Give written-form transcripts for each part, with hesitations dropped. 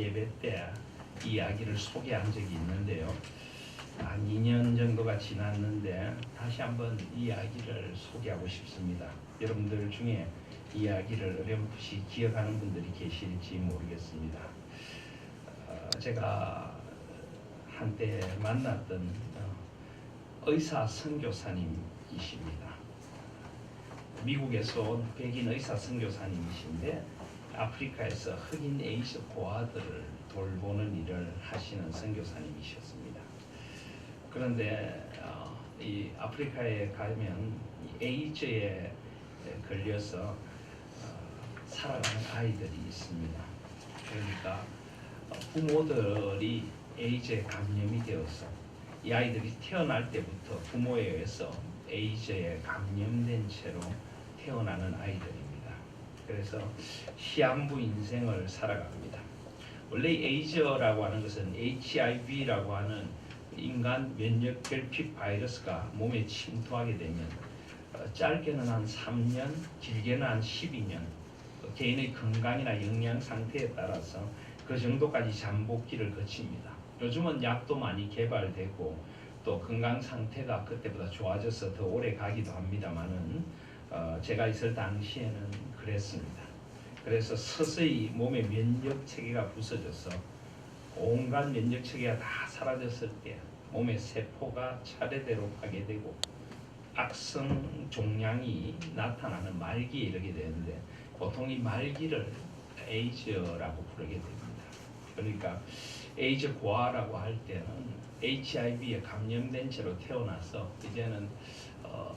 예배 때 이야기를 소개한 적이 있는데요. 한 2년 정도가 지났는데 다시 한번 이야기를 소개하고 싶습니다. 여러분들 중에 이야기를 어렴풋이 기억하는 분들이 계실지 모르겠습니다. 제가 한때 만났던 의사 선교사님이십니다. 미국에서 온 백인 의사 선교사님이신데 아프리카에서 흑인 에이즈 고아들을 돌보는 일을 하시는 선교사님이셨습니다. 그런데 이 아프리카에 가면 에이즈에 걸려서 살아가는 아이들이 있습니다. 그러니까 부모들이 에이즈에 감염이 되어서 이 아이들이 태어날 때부터 부모에 의해서 에이즈에 감염된 채로 태어나는 아이들입니다. 그래서 시한부 인생을 살아갑니다. 원래 에이즈라고 하는 것은 HIV라고 하는 인간 면역 결핍 바이러스가 몸에 침투하게 되면 짧게는 한 3년, 길게는 한 12년 개인의 건강이나 영양 상태에 따라서 그 정도까지 잠복기를 거칩니다. 요즘은 약도 많이 개발되고 또 건강 상태가 그때보다 좋아져서 더 오래 가기도 합니다만은 제가 있을 당시에는 그랬습니다. 그래서 서서히 몸의 면역 체계가 부서져서 온갖 면역 체계가 다 사라졌을 때 몸의 세포가 차례대로 파괴되고 악성 종양이 나타나는 말기에 이르게 되는데 보통 이 말기를 에이즈라고 부르게 됩니다. 그러니까 에이즈 고아라고 할 때는 HIV에 감염된 채로 태어나서 이제는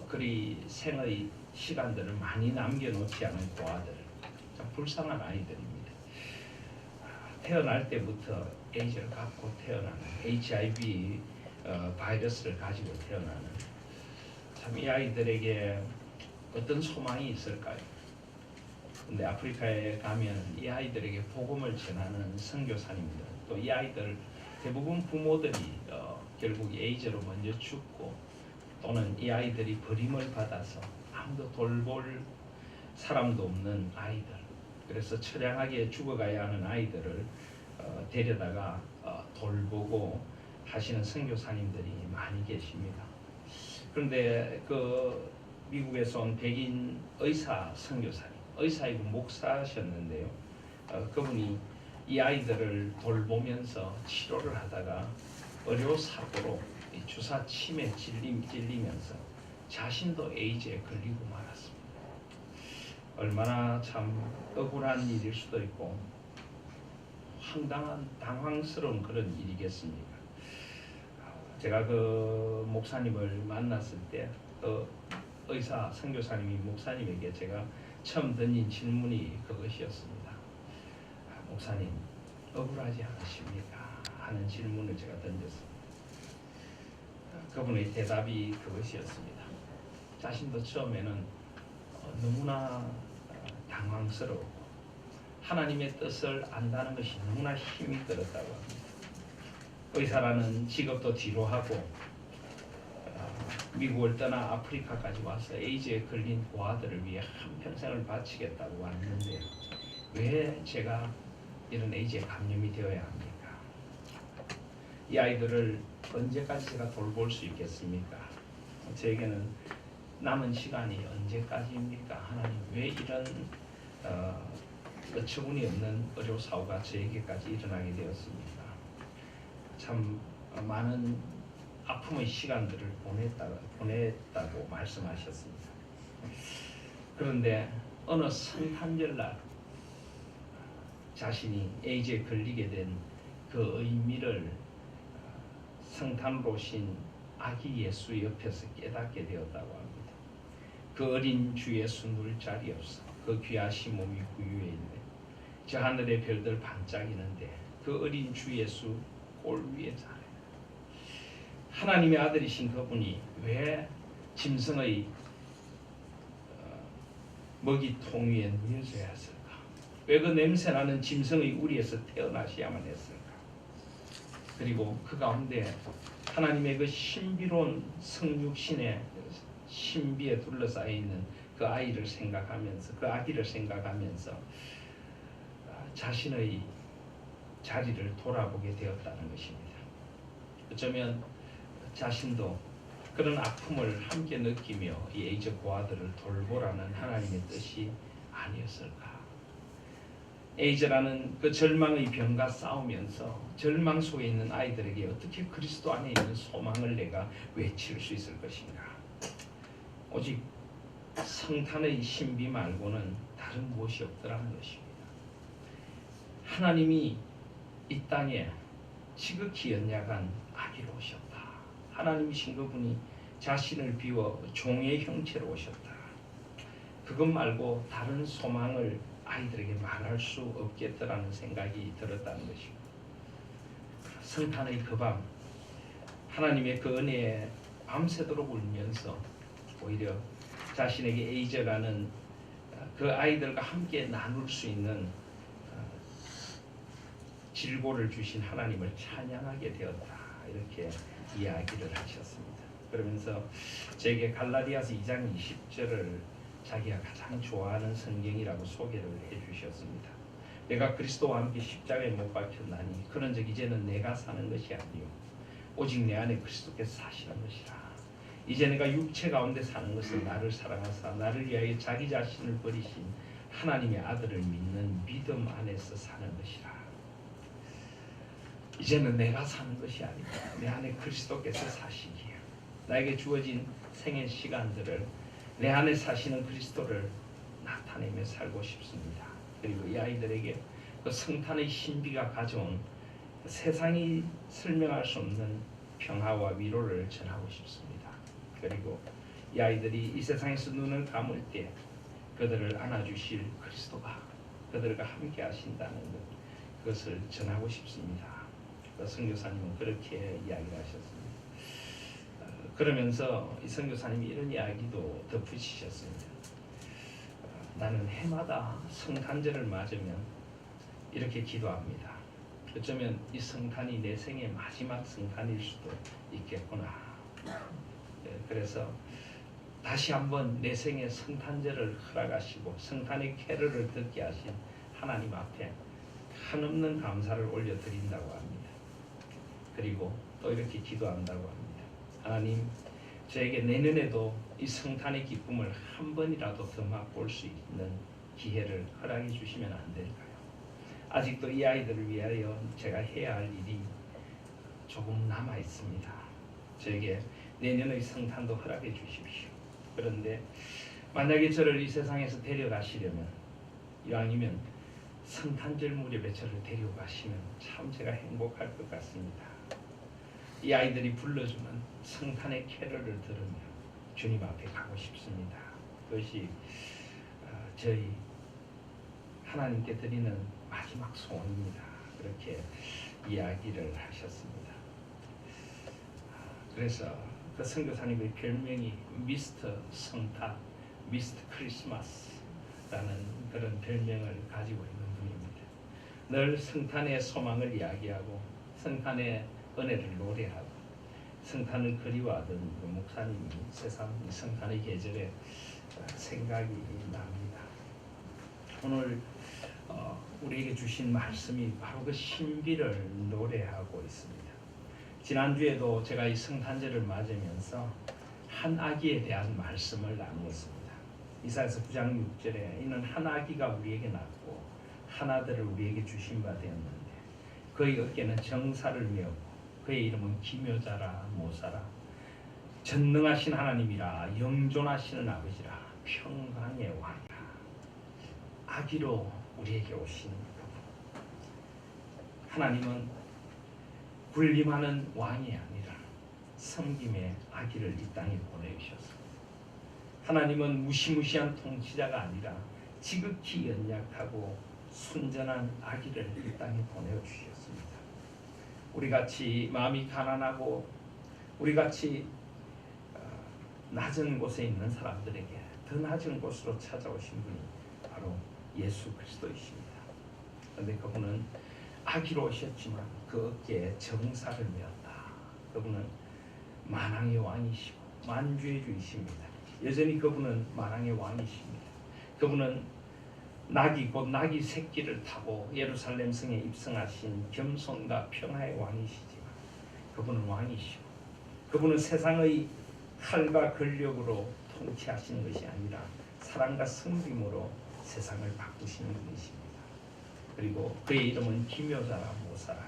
그리 생의 시간들을 많이 남겨놓지 않은 고아들, 참 불쌍한 아이들입니다. 태어날 때부터 에이즈를 갖고 태어나는 HIV 바이러스를 가지고 태어나는 참 이 아이들에게 어떤 소망이 있을까요? 근데 아프리카에 가면 이 아이들에게 복음을 전하는 선교사님들 또 이 아이들 대부분 부모들이 결국 에이즈로 먼저 죽고 또는 이 아이들이 버림을 받아서 아무도 돌볼 사람도 없는 아이들 그래서 처량하게 죽어가야 하는 아이들을 데려다가 돌보고 하시는 선교사님들이 많이 계십니다. 그런데 그 미국에서 온 백인 의사 선교사님 의사이고 목사셨는데요. 그분이 이 아이들을 돌보면서 치료를 하다가 의료사고로 주사 침에 찔리면서 자신도 에이즈에 걸리고 말았습니다. 얼마나 참 억울한 일일 수도 있고 황당한 당황스러운 그런 일이겠습니까? 제가 그 목사님을 만났을 때 의사 선교사님이 목사님에게 제가 처음 던진 질문이 그것이었습니다. 목사님 억울하지 않으십니까? 하는 질문을 제가 던졌습니다. 그분의 대답이 그것이었습니다. 자신도 처음에는 너무나 당황스러웠고 하나님의 뜻을 안다는 것이 너무나 힘이 들었다고 합니다. 의사라는 직업도 뒤로 하고 미국을 떠나 아프리카까지 와서 에이즈에 걸린 고아들을 위해 한평생을 바치겠다고 왔는데 왜 제가 이런 에이즈에 감염이 되어야 합니까? 이 아이들을 언제까지 제가 돌볼 수 있겠습니까? 저에게는 남은 시간이 언제까지입니까? 하나님 왜 이런 어처구니 없는 의료사고가 저에게까지 일어나게 되었습니까? 참 많은 아픔의 시간들을 보냈다고 말씀하셨습니다. 그런데 어느 성탄절날 자신이 에이즈에 걸리게 된 그 의미를 성탄으로 오신 아기 예수 옆에서 깨닫게 되었다고 합니다. 그 어린 주 예수 누울 자리 없어 그 귀하신 몸이 구유에 있네. 저 하늘의 별들 반짝이는데 그 어린 주 예수 골 위에 자네. 하나님의 아들이신 그분이 왜 짐승의 먹이통 위에 누워져야 했을까? 왜 그 냄새나는 짐승의 우리에서 태어나셔야만 했을까? 그리고 그 가운데 하나님의 그 신비로운 성육신의 신비에 둘러싸여 있는 그 아이를 생각하면서 그 아기를 생각하면서 자신의 자리를 돌아보게 되었다는 것입니다. 어쩌면 자신도 그런 아픔을 함께 느끼며 이 에이즈 고아들을 돌보라는 하나님의 뜻이 아니었을까. 에이즈라는 그 절망의 병과 싸우면서 절망 속에 있는 아이들에게 어떻게 그리스도 안에 있는 소망을 내가 외칠 수 있을 것인가. 오직 성탄의 신비 말고는 다른 무엇이 없더라는 것입니다. 하나님이 이 땅에 지극히 연약한 아기로 오셨다. 하나님이신 그분이 자신을 비워 종의 형체로 오셨다. 그것 말고 다른 소망을 아이들에게 말할 수 없겠다라는 생각이 들었다는 것입니다. 성탄의 그 밤 하나님의 그 은혜에 밤새도록 울면서 오히려 자신에게 에이저라는 그 아이들과 함께 나눌 수 있는 질고를 주신 하나님을 찬양하게 되었다. 이렇게 이야기를 하셨습니다. 그러면서 제게 갈라디아서 2장 20절을 자기가 가장 좋아하는 성경이라고 소개를 해주셨습니다. 내가 그리스도와 함께 십자가에 못 박혔나니 그런즉 이제는 내가 사는 것이 아니요 오직 내 안에 그리스도께서 사시는 것이라. 이제 내가 육체 가운데 사는 것은 나를 사랑하사 나를 위하여 자기 자신을 버리신 하나님의 아들을 믿는 믿음 안에서 사는 것이라. 이제는 내가 사는 것이 아니라 내 안에 그리스도께서 사시기에 나에게 주어진 생의 시간들을 내 안에 사시는 그리스도를 나타내며 살고 싶습니다. 그리고 이 아이들에게 그 성탄의 신비가 가져온 세상이 설명할 수 없는 평화와 위로를 전하고 싶습니다. 그리고 이 아이들이 이 세상에서 눈을 감을 때 그들을 안아주실 그리스도가 그들과 함께 하신다는 것, 그것을 전하고 싶습니다. 선교사님은 그렇게 이야기를 하셨습니다. 그러면서 이 선교사님이 이런 이야기도 덧붙이셨습니다. 나는 해마다 성탄절을 맞으면 이렇게 기도합니다. 어쩌면 이 성탄이 내 생의 마지막 성탄일 수도 있겠구나. 그래서 다시 한번 내 생의 성탄절을 허락하시고 성탄의 캐럴을 듣게 하신 하나님 앞에 한없는 감사를 올려드린다고 합니다. 그리고 또 이렇게 기도한다고 합니다. 하나님, 저에게 내년에도 이 성탄의 기쁨을 한 번이라도 더 맛볼 수 있는 기회를 허락해 주시면 안 될까요? 아직도 이 아이들을 위하여 제가 해야 할 일이 조금 남아 있습니다. 저에게 내년의 성탄도 허락해 주십시오. 그런데 만약에 저를 이 세상에서 데려가시려면, 이왕이면 성탄절 무렵에 저를 데려가시면 참 제가 행복할 것 같습니다. 이 아이들이 불러주는 성탄의 캐럴을 들으며 주님 앞에 가고 싶습니다. 그것이 저희 하나님께 드리는 마지막 소원입니다. 그렇게 이야기를 하셨습니다. 그래서 그 선교사님의 별명이 미스터 성탄, 미스터 크리스마스라는 그런 별명을 가지고 있는 분입니다. 늘 성탄의 소망을 이야기하고 성탄의 은혜를 노래하고 성탄을 그리워하던 그 목사님이 세상 성탄의 계절에 생각이 납니다. 오늘 우리에게 주신 말씀이 바로 그 신비를 노래하고 있습니다. 지난주에도 제가 이 성탄절을 맞으면서 한 아기에 대한 말씀을 나누었습니다. 이사야서 9장 6절에 이는 한 아기가 우리에게 낳고 한 아들을 우리에게 주신 바 되었는데 그의 어깨는 정사를 메었고 그의 이름은 기묘자라 모사라 전능하신 하나님이라 영존하시는 아버지라 평강의 왕이라. 아기로 우리에게 오신 그분. 하나님은 군림하는 왕이 아니라 섬김의 아기를 이 땅에 보내주셨습니다. 하나님은 무시무시한 통치자가 아니라 지극히 연약하고 순전한 아기를 이 땅에 보내주셨습니다. 우리같이 마음이 가난하고 우리같이 낮은 곳에 있는 사람들에게 더 낮은 곳으로 찾아오신 분이 바로 예수 그리스도이십니다. 그런데 그분은 아기로 오셨지만 그 어깨에 정사를 메었다. 그분은 만왕의 왕이시고 만주의 주이십니다. 여전히 그분은 만왕의 왕이십니다. 그분은 낙이 곧 낙이 새끼를 타고 예루살렘 성에 입성하신 겸손과 평화의 왕이시지만 그분은 왕이시고 그분은 세상의 칼과 권력으로 통치하시는 것이 아니라 사랑과 섬김으로 세상을 바꾸시는 분이십니다. 그리고 그의 이름은 기묘자라 모사라.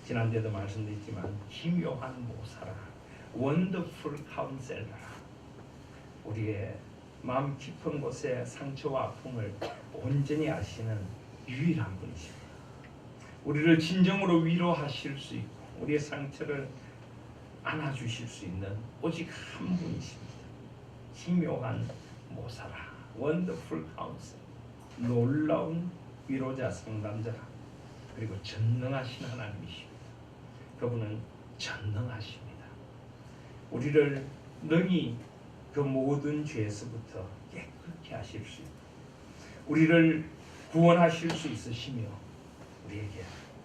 지난주에도 말씀드렸지만 기묘한 모사라, 원더풀 카운셀러라. 우리의 마음 깊은 곳에 상처와 아픔을 온전히 아시는 유일한 분이십니다. 우리를 진정으로 위로하실 수 있고 우리의 상처를 안아주실 수 있는 오직 한 분이십니다. 기묘한 모사라, 원더풀 카운셀, 놀라운 위로자 상담자라. 그리고 전능하신 하나님이십니다. 그분은 전능하십니다. 우리를 능히 그 모든 죄에서부터 깨끗게 하실 수 있고 우리를 구원하실 수 있으시며 우리에게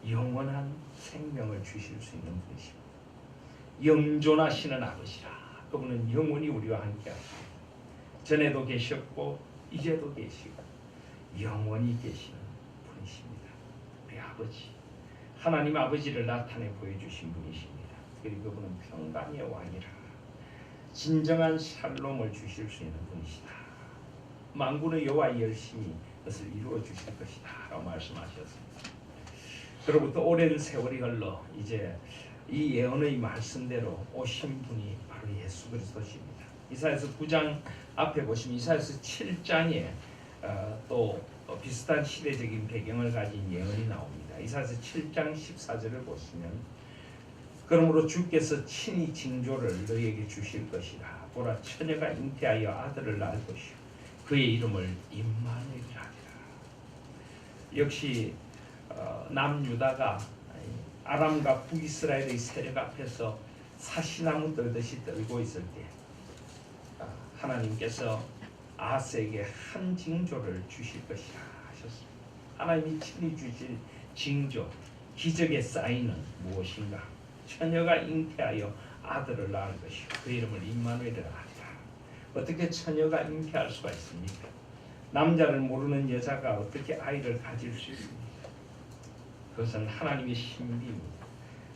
영원한 생명을 주실 수 있는 분이십니다. 영존하시는 아버지라. 그분은 영원히 우리와 함께 하십니다. 전에도 계셨고 이제도 계시고 영원히 계시는 분이십니다. 우리 아버지, 하나님 아버지를 나타내 보여주신 분이십니다. 그리고 그분은 평강의 왕이라. 진정한 샬롬을 주실 수 있는 분이시다. 만군의 여호와 열심히 그것을 이루어 주실 것이다 라고 말씀하셨습니다. 그로부터 오랜 세월이 흘러 이제 이 예언의 말씀대로 오신 분이 바로 예수 그리스도십니다. 이사야서 9장 앞에 보시면 이사야서 7장에 또 비슷한 시대적인 배경을 가진 예언이 나옵니다. 이사야서 7장 14절을 보시면 그러므로 주께서 친히 징조를 너희에게 주실 것이라. 보라, 처녀가 잉태하여 아들을 낳을 것이요 그의 이름을 임마누엘이라 하리라. 역시 남유다가 아람과 북이스라엘의 세력 앞에서 사시나무 떨듯이 떨고 있을 때 하나님께서 아하스에게 한 징조를 주실 것이라 하셨습니다. 하나님이 친히 주실 징조, 기적의 사인은 무엇인가? 처녀가 잉태하여 아들을 낳을 것이요 그 이름을 임마누엘이라 하리라. 어떻게 처녀가 잉태할 수가 있습니까? 남자를 모르는 여자가 어떻게 아이를 가질 수 있습니까? 그것은 하나님의 신비입니다.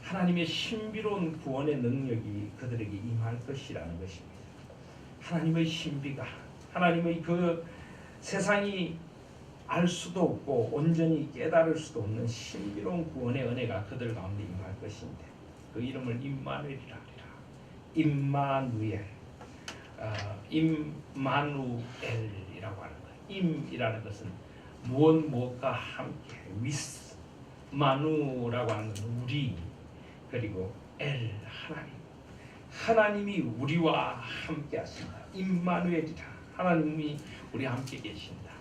하나님의 신비로운 구원의 능력이 그들에게 임할 것이라는 것입니다. 하나님의 신비가, 하나님의 그 세상이 알 수도 없고 온전히 깨달을 수도 없는 신비로운 구원의 은혜가 그들 가운데 임할 것인데 그 이름을 임마누엘이라 하리라. 임마누엘, 임마누엘이라고 하는 거예요. 임이라는 것은 무엇과 함께, 위스, 마누라고 하는 것은 우리, 그리고 엘, 하나님. 하나님이 우리와 함께 하신다. 임마누엘이라. 하나님이 우리와 함께 계신다.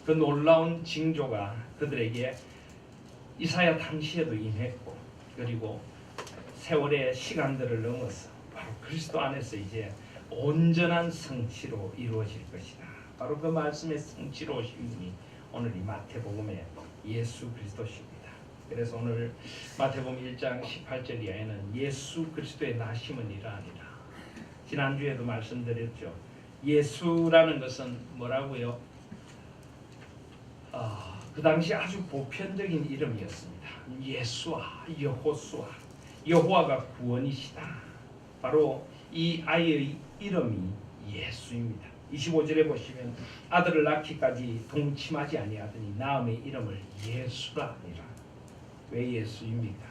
그 놀라운 징조가 그들에게 이사야 당시에도 임했고 그리고 세월의 시간들을 넘어서 바로 그리스도 안에서 이제 온전한 성취로 이루어질 것이다. 바로 그 말씀의 성취로 오신 분이 오늘 이 마태복음의 예수 그리스도십니다. 그래서 오늘 마태복음 1장 18절 이하에는 예수 그리스도의 나심은 이러하니라. 지난주에도 말씀드렸죠. 예수라는 것은 뭐라고요? 그 당시 아주 보편적인 이름이었습니다. 예수아, 여호수아, 여호와가 구원이시다. 바로 이 아이의 이름이 예수입니다. 25절에 보시면 아들을 낳기까지 동침하지 아니하더니 낳음의 이름을 예수라 하니라. 왜 예수입니까?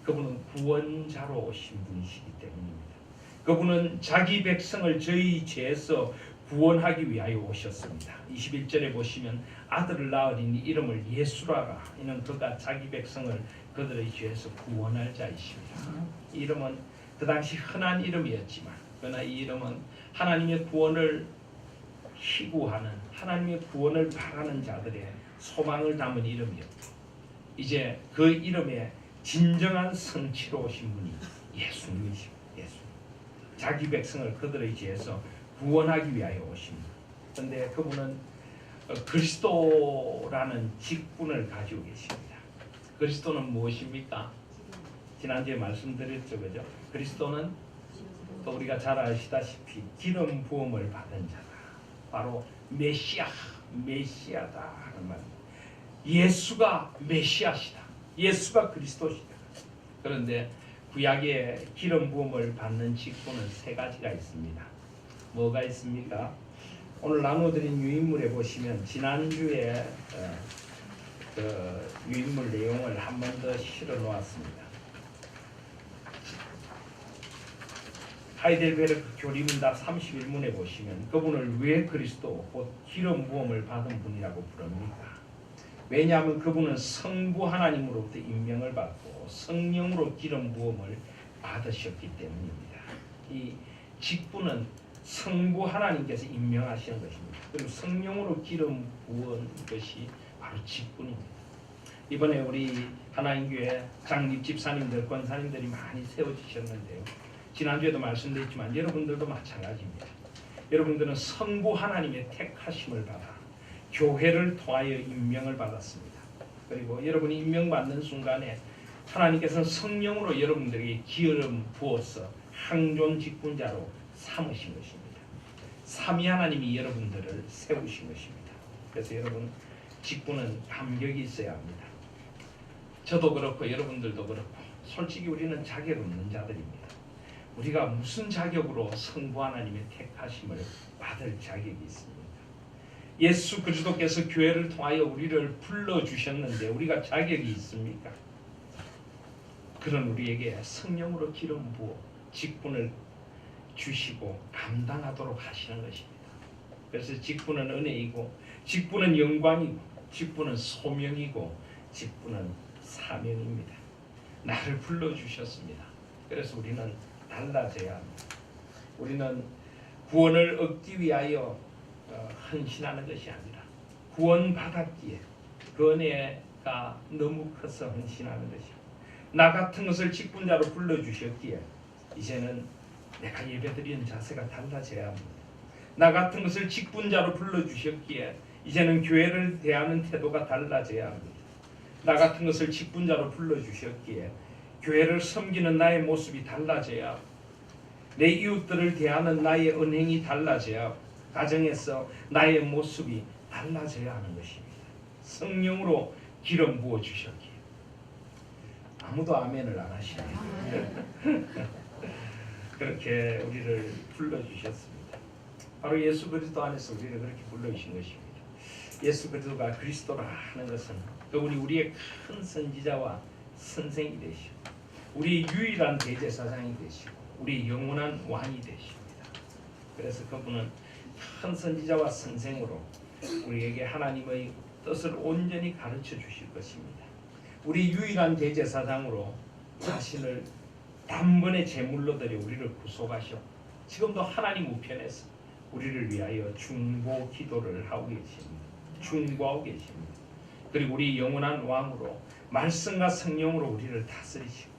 그분은 구원자로 오신 분이시기 때문입니다. 그분은 자기 백성을 저희 죄에서 구원하기 위하여 오셨습니다. 21절에 보시면 아들을 낳으리니 이름을 예수라가. 이는 그가 자기 백성을 그들의 죄에서 구원할 자이십니다. 이 이름은 그 당시 흔한 이름이었지만 그러나 이 이름은 하나님의 구원을 희구하는, 하나님의 구원을 바라는 자들의 소망을 담은 이름이었고 이제 그 이름의 진정한 성취로 오신 분이 예수님이십니다. 예수. 자기 백성을 그들의 죄에서 구원하기 위하여 오십니다. 그런데 그분은 그리스도라는 직분을 가지고 계십니다. 그리스도는 무엇입니까? 지난주에 말씀드렸죠, 그죠? 그리스도는 또 우리가 잘 아시다시피 기름 부음을 받은 자다. 바로 메시아, 메시아다 하는 말. 예수가 메시아시다. 예수가 그리스도시다. 그런데 구약의 기름 부음을 받는 직분은 세 가지가 있습니다. 뭐가 있습니까? 오늘 나눠드린 유인물에 보시면 지난주에 그 유인물 내용을 한 번 더 실어 놓았습니다. 하이델베르크 교리문답 31문에 보시면 그분을 왜 그리스도 곧 기름 부음을 받은 분이라고 부릅니까? 왜냐하면 그분은 성부 하나님으로부터 임명을 받고 성령으로 기름 부음을 받으셨기 때문입니다. 이 직분은 성부 하나님께서 임명하시는 것입니다. 그리고 성령으로 기름 부은 것이 바로 직분입니다. 이번에 우리 하나님교회 장립 집사님들, 권사님들이 많이 세워지셨는데요. 지난주에도 말씀드렸지만 여러분들도 마찬가지입니다. 여러분들은 성부 하나님의 택하심을 받아 교회를 통하여 임명을 받았습니다. 그리고 여러분이 임명받는 순간에 하나님께서는 성령으로 여러분들에게 기름 부어서 항존 직분자로 삼으신 것입니다. 삼위 하나님이 여러분들을 세우신 것입니다. 그래서 여러분 직분은 감격이 있어야 합니다. 저도 그렇고 여러분들도 그렇고 솔직히 우리는 자격 없는 자들입니다. 우리가 무슨 자격으로 성부 하나님의 택하심을 받을 자격이 있습니까? 예수 그리스도께서 교회를 통하여 우리를 불러주셨는데 우리가 자격이 있습니까? 그런 우리에게 성령으로 기름 부어 직분을 주시고 감당하도록 하시는 것입니다. 그래서 직분은 은혜이고 직분은 영광이고 직분은 소명이고 직분은 사명입니다. 나를 불러주셨습니다. 그래서 우리는 달라져야 합니다. 우리는 구원을 얻기 위하여 헌신하는 것이 아니라 구원받았기에 그 은혜가 너무 커서 헌신하는 것이고 나 같은 것을 직분자로 불러주셨기에 이제는 내가 예배드리는 자세가 달라져야 합니다. 나 같은 것을 직분자로 불러주셨기에 이제는 교회를 대하는 태도가 달라져야 합니다. 나 같은 것을 직분자로 불러주셨기에 교회를 섬기는 나의 모습이 달라져야 하고 내 이웃들을 대하는 나의 언행이 달라져야 하고 가정에서 나의 모습이 달라져야 하는 것입니다. 성령으로 기름 부어 주셨기에 아무도 아멘을 안 하시네요. 그렇게 우리를 불러주셨습니다. 바로 예수 그리스도 안에서 우리를 그렇게 불러주신 것입니다. 예수 그리스도가 그리스도라 하는 것은 그분이 우리의 큰 선지자와 선생이 되시고 우리 유일한 대제사장이 되시고 우리 영원한 왕이 되십니다. 그래서 그분은 큰 선지자와 선생으로 우리에게 하나님의 뜻을 온전히 가르쳐 주실 것입니다. 우리 유일한 대제사장으로 자신을 단번에 제물로 드려 우리를 구속하셔 지금도 하나님 우편에서 우리를 위하여 중보 기도를 하고 계십니다. 중보하고 계십니다. 그리고 우리 영원한 왕으로 말씀과 성령으로 우리를 다스리시고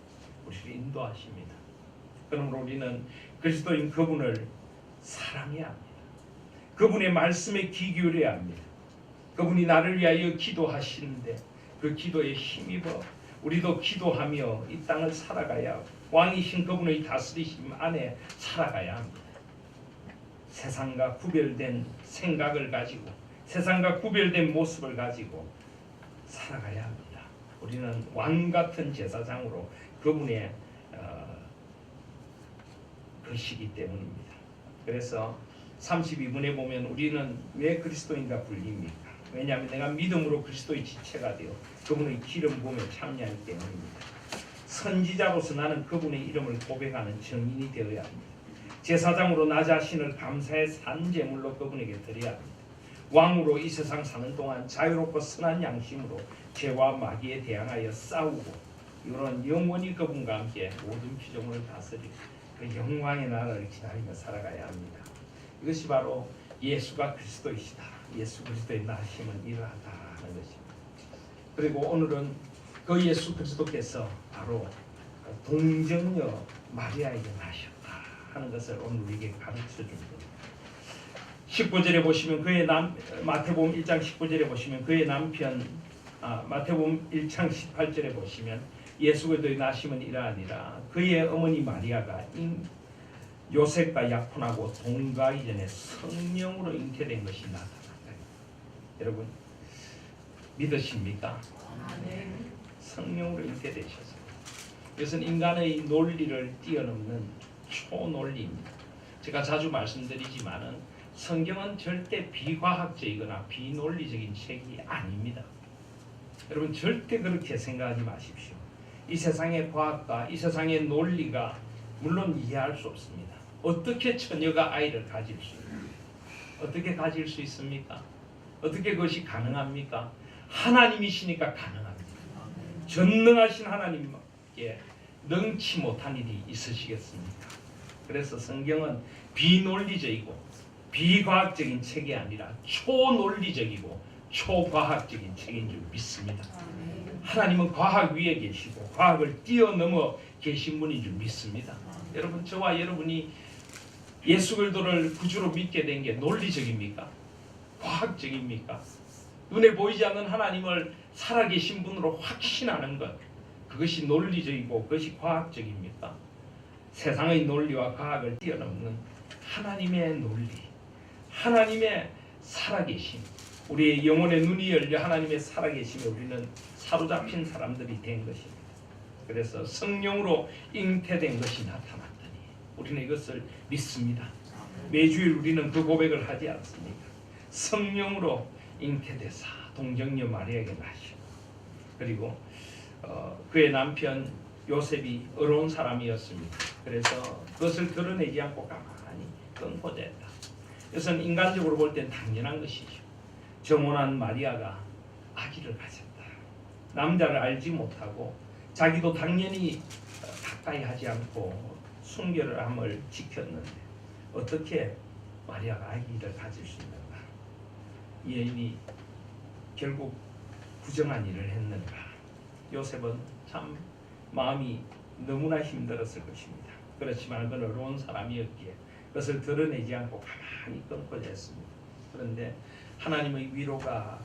우리를 인도하십니다. 그러므로 우리는 그리스도인 그분을 사랑해야 합니다. 그분의 말씀에 귀 기울여야 합니다. 그분이 나를 위하여 기도하시는데 그 기도에 힘입어 우리도 기도하며 이 땅을 살아가야 하고 왕이신 그분의 다스리심 안에 살아가야 합니다. 세상과 구별된 생각을 가지고 세상과 구별된 모습을 가지고 살아가야 합니다. 우리는 왕 같은 제사장으로 그분의 것이기 때문입니다. 그래서 32분에 보면 우리는 왜 그리스도인가 불립니까? 왜냐하면 내가 믿음으로 그리스도의 지체가 되어 그분의 기름 부음에 참여하기 때문입니다. 선지자로서 나는 그분의 이름을 고백하는 증인이 되어야 합니다. 제사장으로 나 자신을 감사의 산 제물로 그분에게 드려야 합니다. 왕으로 이 세상 사는 동안 자유롭고 선한 양심으로 죄와 마귀에 대항하여 싸우고 이런 영원히 그분과 함께 모든 피조물을 다스리고 그 영광의 나라를 기다리며 살아가야 합니다. 이것이 바로 예수가 그리스도이시다. 예수 그리스도의 나심은 이러하다 하는 것입니다. 그리고 오늘은 그 예수 그리스도께서 바로 동정녀 마리아에게 나셨다 하는 것을 오늘 우리에게 가르쳐 줍니다. 19절에 보시면 그의 마태복음 1장 19절에 보시면 그의 남편 마태복음 1장 18절에 보시면 예수 그리스도의 나심은 이러하니라. 그의 어머니 마리아가 요셉과 약혼하고 동거하기 전에 성령으로 잉태된 것이 나타났다. 여러분 믿으십니까? 아멘. 성령으로 잉태되셔서 이것은 인간의 논리를 뛰어넘는 초논리입니다. 제가 자주 말씀드리지만은 성경은 절대 비과학적이거나 비논리적인 책이 아닙니다. 여러분 절대 그렇게 생각하지 마십시오. 이 세상의 과학과 이 세상의 논리가 물론 이해할 수 없습니다. 어떻게 처녀가 아이를 가질 수 있습니까? 어떻게 가질 수 있습니까? 어떻게 그것이 가능합니까? 하나님이시니까 가능합니다. 전능하신 하나님께 능치 못한 일이 있으시겠습니까? 그래서 성경은 비논리적이고 비과학적인 책이 아니라 초논리적이고 초과학적인 책인 줄 믿습니다. 하나님은 과학 위에 계시고 과학을 뛰어넘어 계신 분인 줄 믿습니다. 여러분 저와 여러분이 예수 그리스도를 구주로 믿게 된 게 논리적입니까? 과학적입니까? 눈에 보이지 않는 하나님을 살아계신 분으로 확신하는 것, 그것이 논리적이고 그것이 과학적입니까? 세상의 논리와 과학을 뛰어넘는 하나님의 논리, 하나님의 살아계심, 우리의 영혼의 눈이 열려 하나님의 살아계심에 우리는 사로잡힌 사람들이 된 것입니다. 그래서 성령으로 잉태된 것이 나타났더니 우리는 이것을 믿습니다. 매주일 우리는 그 고백을 하지 않습니까? 성령으로 잉태되사 동정녀 마리아에게 나시고, 그리고 그의 남편 요셉이 어려운 사람이었습니다. 그래서 그것을 드러내지 않고 가만히 끊고됐다. 이것은 인간적으로 볼 땐 당연한 것이죠. 정혼한 마리아가 아기를 가졌다. 남자를 알지 못하고 자기도 당연히 가까이 하지 않고 순결함을 지켰는데 어떻게 마리아가 아기를 가질 수 있는가? 이 여인이 결국 부정한 일을 했는가? 요셉은 참 마음이 너무나 힘들었을 것입니다. 그렇지만 그는 어려운 사람이었기에 그것을 드러내지 않고 가만히 끊고 있습니다. 그런데 하나님의 위로가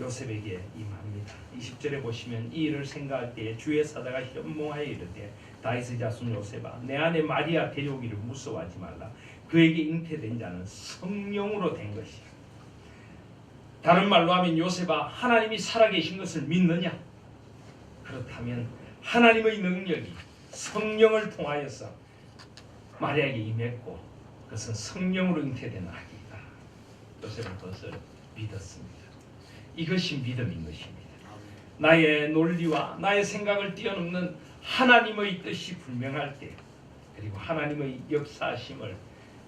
요셉에게 임합니다. 20절에 보시면 이 일을 생각할 때에 주의 사자가 현몽하여 이르되 다윗의 자손 요셉아 내 아내 마리아 데려오기를 무서워하지 말라. 그에게 잉태된 자는 성령으로 된 것이야. 다른 말로 하면 요셉아 하나님이 살아계신 것을 믿느냐? 그렇다면 하나님의 능력이 성령을 통하여서 마리아에게 임했고 그것은 성령으로 잉태된 아기다. 요셉은 그것을 믿었습니다. 이것이 믿음인 것입니다. 나의 논리와 나의 생각을 뛰어넘는 하나님의 뜻이 분명할 때 그리고 하나님의 역사하심을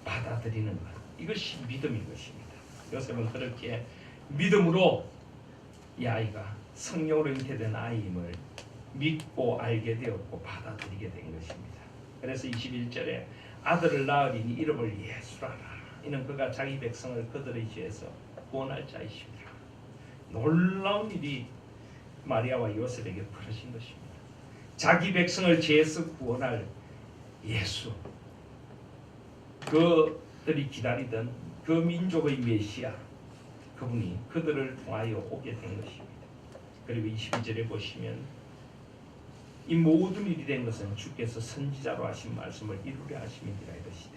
받아들이는 것, 이것이 믿음인 것입니다. 요셉은 그렇게 믿음으로 이 아이가 성령으로 잉태된 아이임을 믿고 알게 되었고 받아들이게 된 것입니다. 그래서 21절에 아들을 낳으리니 이름을 예수라라. 이는 그가 자기 백성을 그들의 죄에서 구원할 자이십니다. 놀라운 일이 마리아와 요셉에게 벌어진 것입니다. 자기 백성을 죄에서 구원할 예수, 그들이 기다리던 그 민족의 메시아, 그분이 그들을 통하여 오게 된 것입니다. 그리고 22절에 보시면 이 모든 일이 된 것은 주께서 선지자로 하신 말씀을 이루려 하심이니라 이것이되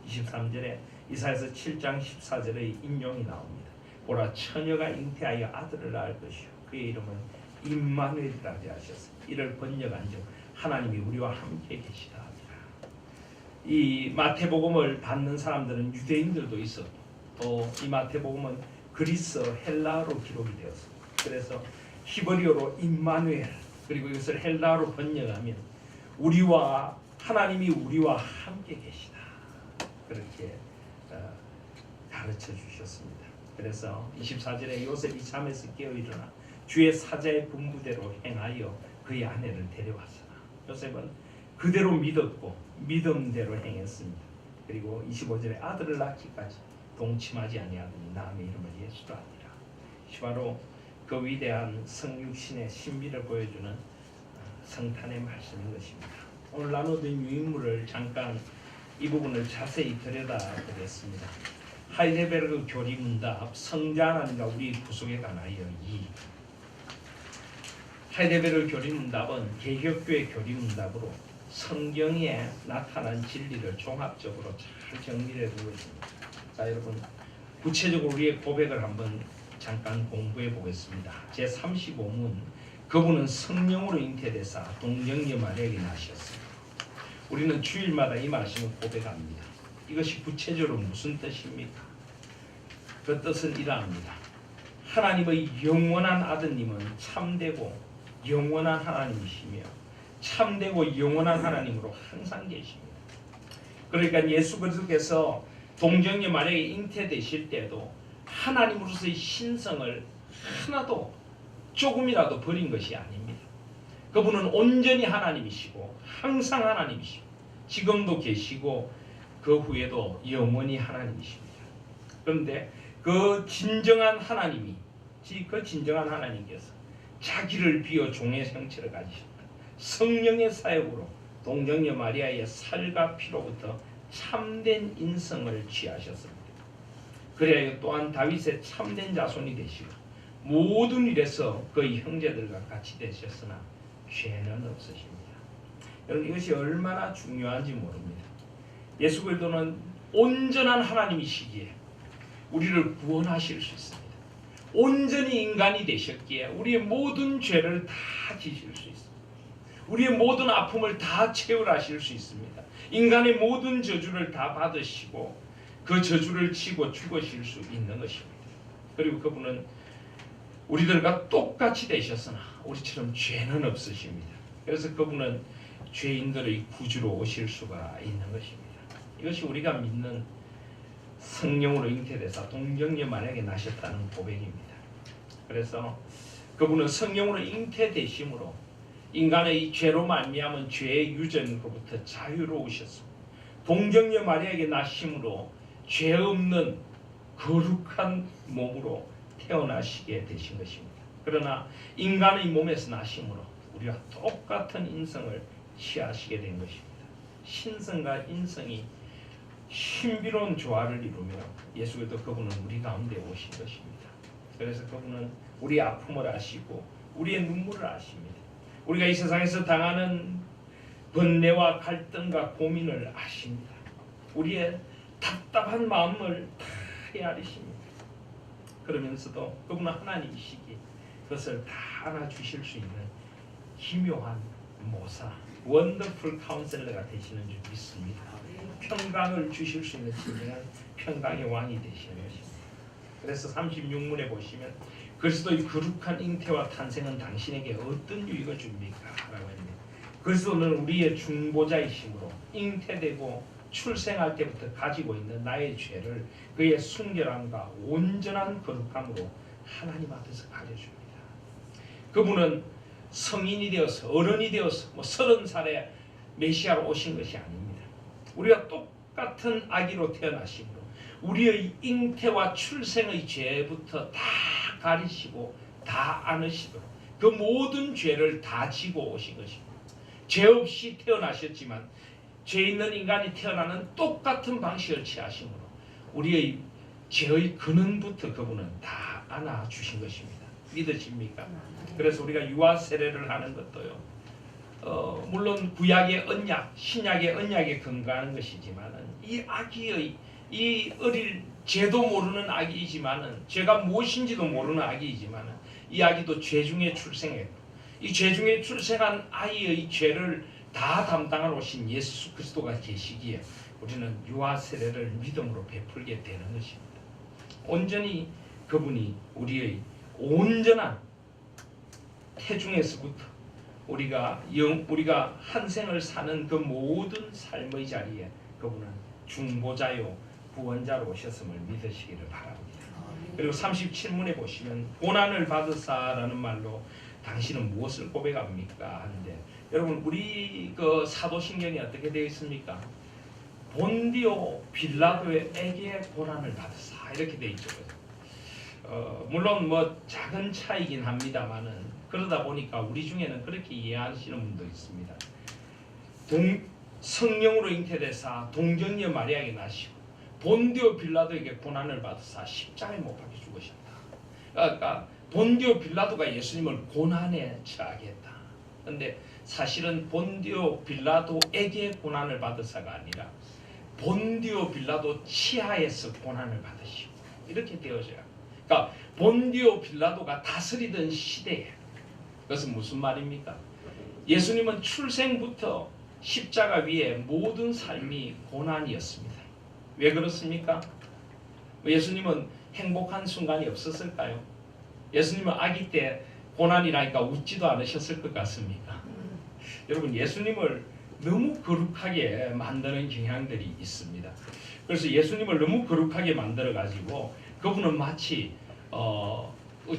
23절에 이사야서 7장 14절의 인용이 나옵니다. 보라 처녀가 잉태하여 아들을 낳을 것이요 그의 이름은 임마누엘이라 하셨으니 이를 번역한즉 하나님이 우리와 함께 계시다 하니라. 이 마태복음을 받는 사람들은 유대인들도 있었고 또 이 마태복음은 그리스 헬라어로 기록이 되었습니다. 그래서 히브리어로 임마누엘 그리고 이것을 헬라어로 번역하면 우리와 하나님이 우리와 함께 계시다 그렇게 가르쳐 주셨습니다. 그래서 24절에 요셉이 잠에서 깨어 일어나 주의 사자의 분부대로 행하여 그의 아내를 데려왔으나 요셉은 그대로 믿었고 믿음대로 행했습니다. 그리고 25절에 아들을 낳기까지 동침하지 아니하더니 남의 이름을 예수라 하니라. 바로 그 위대한 성육신의 신비를 보여주는 성탄의 말씀인 것입니다. 오늘 나누던 유인물을 잠깐 이 부분을 자세히 들여다보겠습니다. 하이데베르그 교리문답 성자 하나님과 우리 구속에 관하여 2. 하이데베르그 교리문답은 개혁교의 교리문답으로 성경에 나타난 진리를 종합적으로 잘 정리해 두고 있습니다. 자 여러분 구체적으로 우리의 고백을 한번 잠깐 공부해 보겠습니다. 제 35문 그분은 성령으로 잉태되사 동정녀 마리아에게 나셨습니다. 우리는 주일마다 이 말씀을 고백합니다. 이것이 구체적으로 무슨 뜻입니까? 그 뜻은 이러합니다. 하나님의 영원한 아드님은 참되고 영원한 하나님이시며 참되고 영원한 하나님으로 항상 계십니다. 그러니까 예수 그리스도께서 동정녀 마리아에게 잉태되실 때도 하나님으로서의 신성을 하나도 조금이라도 버린 것이 아닙니다. 그분은 온전히 하나님이시고 항상 하나님이시고 지금도 계시고 그 후에도 영원히 하나님이십니다. 그런데 그 진정한 하나님께서 자기를 비워 종의 형체를 가지셨다. 성령의 사역으로 동정녀 마리아의 살과 피로부터 참된 인성을 취하셨습니다. 그래야 또한 다윗의 참된 자손이 되시고 모든 일에서 그의 형제들과 같이 되셨으나 죄는 없으십니다. 여러분 이것이 얼마나 중요한지 모릅니다. 예수 그리스도는 온전한 하나님이시기에 우리를 구원하실 수 있습니다. 온전히 인간이 되셨기에 우리의 모든 죄를 다 지실 수 있습니다. 우리의 모든 아픔을 다 채울하실 수 있습니다. 인간의 모든 저주를 다 받으시고 그 저주를 치고 죽으실 수 있는 것입니다. 그리고 그분은 우리들과 똑같이 되셨으나 우리처럼 죄는 없으십니다. 그래서 그분은 죄인들의 구주로 오실 수가 있는 것입니다. 이것이 우리가 믿는 성령으로 잉태되사 동정녀 마리아에게 나셨다는 고백입니다. 그래서 그분은 성령으로 잉태되심으로 인간의 죄로 말미암은 죄의 유전으로부터 자유로우셨습니다. 동정녀 마리아에게 나심으로 죄 없는 거룩한 몸으로 태어나시게 되신 것입니다. 그러나 인간의 몸에서 나심으로 우리와 똑같은 인성을 취하시게 된 것입니다. 신성과 인성이 신비로운 조화를 이루며 예수 그리스도 그분은 우리 가운데 오신 것입니다. 그래서 그분은 우리의 아픔을 아시고 우리의 눈물을 아십니다. 우리가 이 세상에서 당하는 번뇌와 갈등과 고민을 아십니다. 우리의 답답한 마음을 다 헤아리십니다. 그러면서도 그분은 하나님이시기에 그것을 다 안아주실 수 있는 기묘한 모사, 원더풀 카운셀러가 되시는 줄 믿습니다. 평강을 주실 수 있는 진정한 평강의 왕이 되시는 것입니다. 그래서 36문에 보시면 그리스도의 거룩한 잉태와 탄생은 당신에게 어떤 유익을 줍니까? 라고 했는데 그리스도는 우리의 중보자이심으로 잉태되고 출생할 때부터 가지고 있는 나의 죄를 그의 순결함과 온전한 거룩함으로 하나님 앞에서 가려줍니다. 그분은 성인이 되어서 어른이 되어서 30살에 메시아로 오신 것이 아닙니다. 우리가 똑같은 아기로 태어나심으로 우리의 잉태와 출생의 죄부터 다 가리시고 다 안으시도록 그 모든 죄를 다 지고 오신 것입니다. 죄 없이 태어나셨지만 죄 있는 인간이 태어나는 똑같은 방식을 취하심으로 우리의 죄의 근원부터 그분은 다 안아주신 것입니다. 믿으십니까? 그래서 우리가 유아 세례를 하는 것도요. 물론 구약의 언약, 신약의 언약에 근거하는 것이지만은 이 아기의 이 어릴 죄도 모르는 아기이지만은 죄가 무엇인지도 모르는 아기이지만은 이 아기도 죄 중에 출생했고 이 죄 중에 출생한 아이의 죄를 다 담당하러 오신 예수 그리스도가 계시기에 우리는 유아 세례를 믿음으로 베풀게 되는 것입니다. 온전히 그분이 우리의 온전한 태중에서부터 우리가 한 생을 사는 그 모든 삶의 자리에 그분은 중보자요 구원자로 오셨음을 믿으시기를 바랍니다. 그리고 37문에 보시면 고난을 받으사라는 말로 당신은 무엇을 고백합니까? 하는데 여러분 우리 그 사도신경이 어떻게 되어 있습니까? 본디오 빌라도에게 고난을 받으사 이렇게 되어 있죠. 물론 작은 차이긴 합니다만은 그러다 보니까 우리 중에는 그렇게 이해하시는 분도 있습니다. 성령으로 잉태되사 동정녀 마리아에게 나시고 본디오 빌라도에게 고난을 받으사 십자가에 못 박혀 죽으셨다. 그러니까 본디오 빌라도가 예수님을 고난에 처하게 했다. 그런데 사실은 본디오 빌라도에게 고난을 받으사가 아니라 본디오 빌라도 치하에서 고난을 받으시고 이렇게 되어져요. 그러니까 본디오 빌라도가 다스리던 시대에, 그것은 무슨 말입니까? 예수님은 출생부터 십자가 위에 모든 삶이 고난이었습니다. 왜 그렇습니까? 예수님은 행복한 순간이 없었을까요? 예수님은 아기 때 고난이라니까 웃지도 않으셨을 것 같습니까? 여러분, 예수님을 너무 거룩하게 만드는 경향들이 있습니다. 그래서 예수님을 너무 거룩하게 만들어 가지고 그분은 마치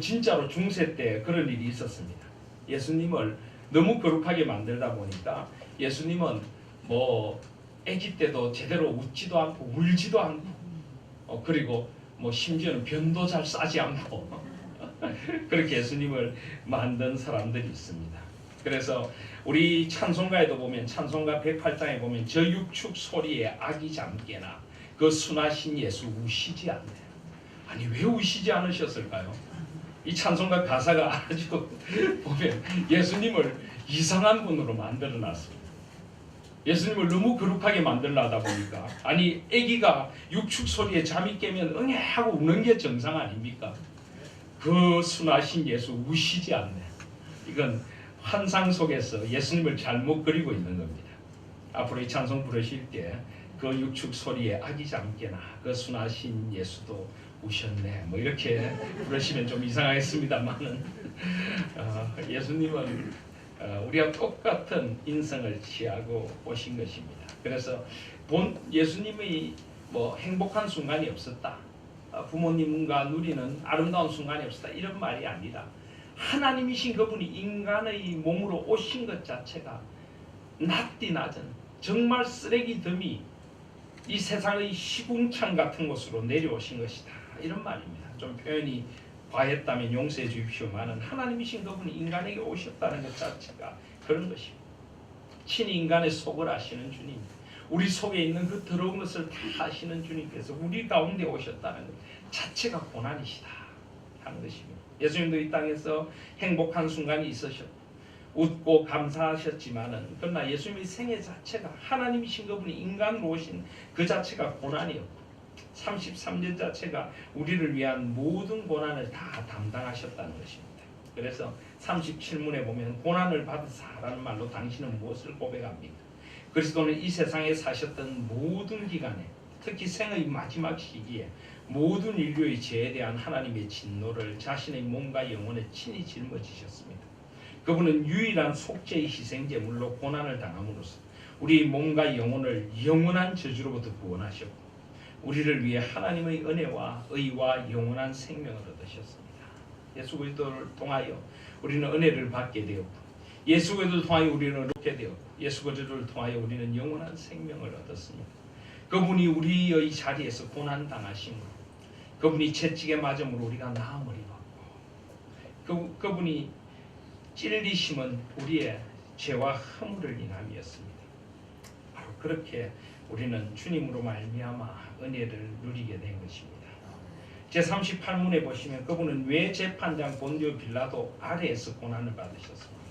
진짜로 중세 때 그런 일이 있었습니다. 예수님을 너무 거룩하게 만들다 보니까 예수님은 뭐 아기 때도 제대로 웃지도 않고 울지도 않고 그리고 뭐 심지어는 변도 잘 싸지 않고 그렇게 예수님을 만든 사람들이 있습니다. 그래서 우리 찬송가에도 보면 찬송가 108장에 보면 저 육축 소리에 아기 잠깨나 그 순하신 예수 우시지 않네요. 아니 왜 우시지 않으셨을까요? 이 찬송가 가사가 아주 보면 예수님을 이상한 분으로 만들어놨습니다. 예수님을 너무 거룩하게 만들려다 보니까 아니 아기가 육축 소리에 잠이 깨면 응애 하고 우는 게 정상 아닙니까? 그 순하신 예수 우시지 않네. 이건 환상 속에서 예수님을 잘못 그리고 있는 겁니다. 앞으로 이 찬송 부르실 때 그 육축 소리에 아기 잠깨나 그 순하신 예수도 우셨네 뭐 이렇게 부르시면 좀 이상하겠습니다만은 예수님은 우리와 똑같은 인성을 취하고 오신 것입니다. 그래서 예수님의 뭐 행복한 순간이 없었다, 부모님과 누리는 아름다운 순간이 없었다 이런 말이 아니라 하나님이신 그분이 인간의 몸으로 오신 것 자체가 낫디 낮은 정말 쓰레기 덤이 이 세상의 시궁창 같은 곳으로 내려오신 것이다 이런 말입니다. 좀 표현이 과했다면 용서해 주십시오만은 하나님이신 그분이 인간에게 오셨다는 것 자체가 그런 것입니다. 친히 인간의 속을 아시는 주님, 우리 속에 있는 그 더러운 것을 다 아시는 주님께서 우리 가운데 오셨다는 것 자체가 고난이시다 하는 것입니다. 예수님도 이 땅에서 행복한 순간이 있으셨고 웃고 감사하셨지만은 그러나 예수님의 생애 자체가 하나님이신 그분이 인간으로 오신 그 자체가 고난이었고 33년 자체가 우리를 위한 모든 고난을 다 담당하셨다는 것입니다. 그래서 37문에 보면 고난을 받으사라는 말로 당신은 무엇을 고백합니까? 그리스도는 이 세상에 사셨던 모든 기간에 특히 생의 마지막 시기에 모든 인류의 죄에 대한 하나님의 진노를 자신의 몸과 영혼에 친히 짊어지셨습니다. 그분은 유일한 속죄의 희생제물로 고난을 당함으로써 우리 몸과 영혼을 영원한 저주로부터 구원하셨고 우리를 위해 하나님의 은혜와 의와 영원한 생명을 얻으셨습니다. 예수 그리스도를 통하여 우리는 은혜를 받게 되었고 예수 그리스도를 통하여 우리는 얻게 되었고 예수 그리스도를 통하여 우리는 영원한 생명을 얻었습니다. 그분이 우리의 자리에서 고난 당하심으로 그분이 채찍에 맞음으로 우리가 나음을 입었고 그분이 찔리심은 우리의 죄와 허물을 인함이었습니다. 바로 그렇게 우리는 주님으로 말미암아 은혜를 누리게 된 것입니다. 제38문에 보시면 그분은 왜 재판장 본디오 빌라도 아래에서 고난을 받으셨습니까?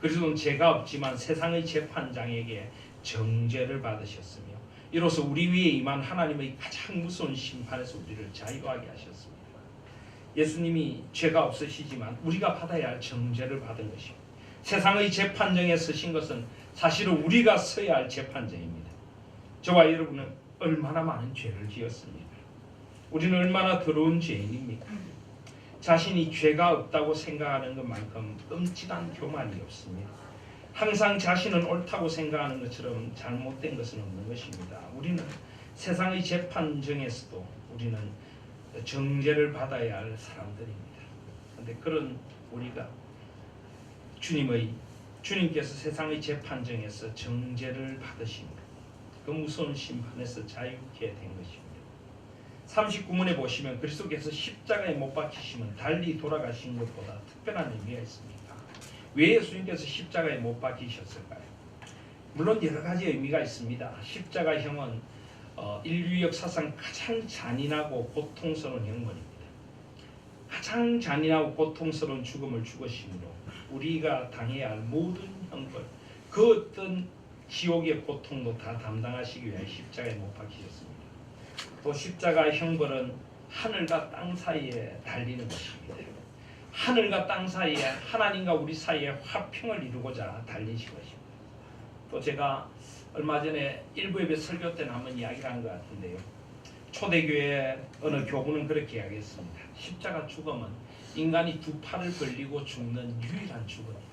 그리스도는 죄가 없지만 세상의 재판장에게 정죄를 받으셨으며 이로써 우리 위에 임한 하나님의 가장 무서운 심판에서 우리를 자유하게 하셨습니다. 예수님이 죄가 없으시지만 우리가 받아야 할 정죄를 받은 것입니다. 세상의 재판정에 서신 것은 사실은 우리가 서야 할 재판정입니다. 저와 여러분은 얼마나 많은 죄를 지었습니까? 우리는 얼마나 더러운 죄인입니까? 자신이 죄가 없다고 생각하는 것만큼 끔찍한 교만이 없습니다. 항상 자신은 옳다고 생각하는 것처럼 잘못된 것은 없는 것입니다. 우리는 세상의 재판정에서도 우리는 정죄를 받아야 할 사람들입니다. 그런데 그런 우리가 주님께서 세상의 재판정에서 정죄를 받으신 그 무서운 심판에서 자유케 된 것입니다. 39문에 보시면 그리스도께서 십자가에 못 박히시면 달리 돌아가신 것보다 특별한 의미가 있습니다. 왜 예수님께서 십자가에 못 박히셨을까요? 물론 여러 가지 의미가 있습니다. 십자가형은 인류 역사상 가장 잔인하고 고통스러운 형벌입니다. 가장 잔인하고 고통스러운 죽음을 죽으심으로 우리가 당해야 할 모든 형벌, 그 어떤 지옥의 고통도 다 담당하시기 위해 십자가에 못 박히셨습니다. 또 십자가의 형벌은 하늘과 땅 사이에 달리는 것입니다. 하늘과 땅 사이에 하나님과 우리 사이에 화평을 이루고자 달리신 것입니다. 또 제가 얼마 전에 일부 예배 설교 때는 한번 이야기를 한 것 같은데요. 초대교회 어느 교부는 그렇게 이야기했습니다. 십자가 죽음은 인간이 두 팔을 벌리고 죽는 유일한 죽음이다.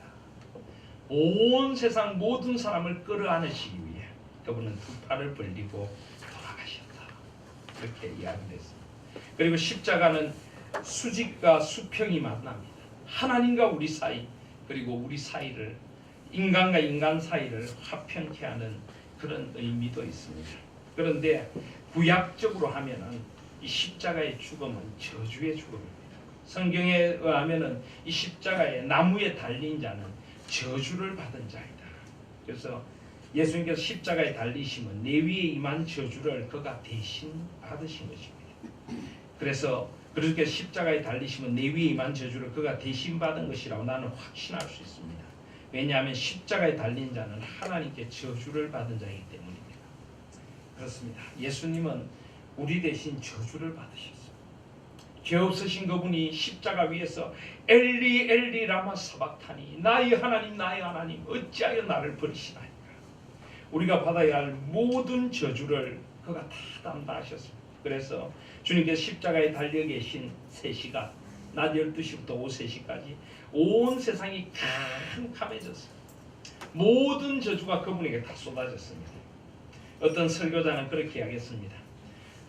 온 세상 모든 사람을 끌어안으시기 위해 그분은 두 팔을 벌리고 돌아가셨다. 그렇게 이야기를 했습니다. 그리고 십자가는 수직과 수평이 만납니다. 하나님과 우리 사이, 그리고 우리 사이를, 인간과 인간 사이를 화평케 하는 그런 의미도 있습니다. 그런데 구약적으로 하면은 이 십자가의 죽음은 저주의 죽음입니다. 성경에 의하면은 이 십자가에 나무에 달린 자는 저주를 받은 자이다. 그래서 예수님께서 십자가에 달리시면 내 위에 임한 저주를 그가 대신 받으신 것입니다. 그래서 그렇게 십자가에 달리시면 내 위에 임한 저주를 그가 대신 받은 것이라고 나는 확신할 수 있습니다. 왜냐하면 십자가에 달린 자는 하나님께 저주를 받은 자이기 때문입니다. 그렇습니다. 예수님은 우리 대신 저주를 받으셨습니다. 죄 없으신 그분이 십자가 위에서 엘리 엘리 라마 사박타니, 나의 하나님 어찌하여 나를 버리시나이까. 우리가 받아야 할 모든 저주를 그가 다 담당하셨습니다. 그래서 주님께서 십자가에 달려 계신 3시간, 낮 12시부터 오후 3시까지 온 세상이 캄캄해졌어요. 모든 저주가 그분에게 다 쏟아졌습니다. 어떤 설교자는 그렇게 이야기했습니다.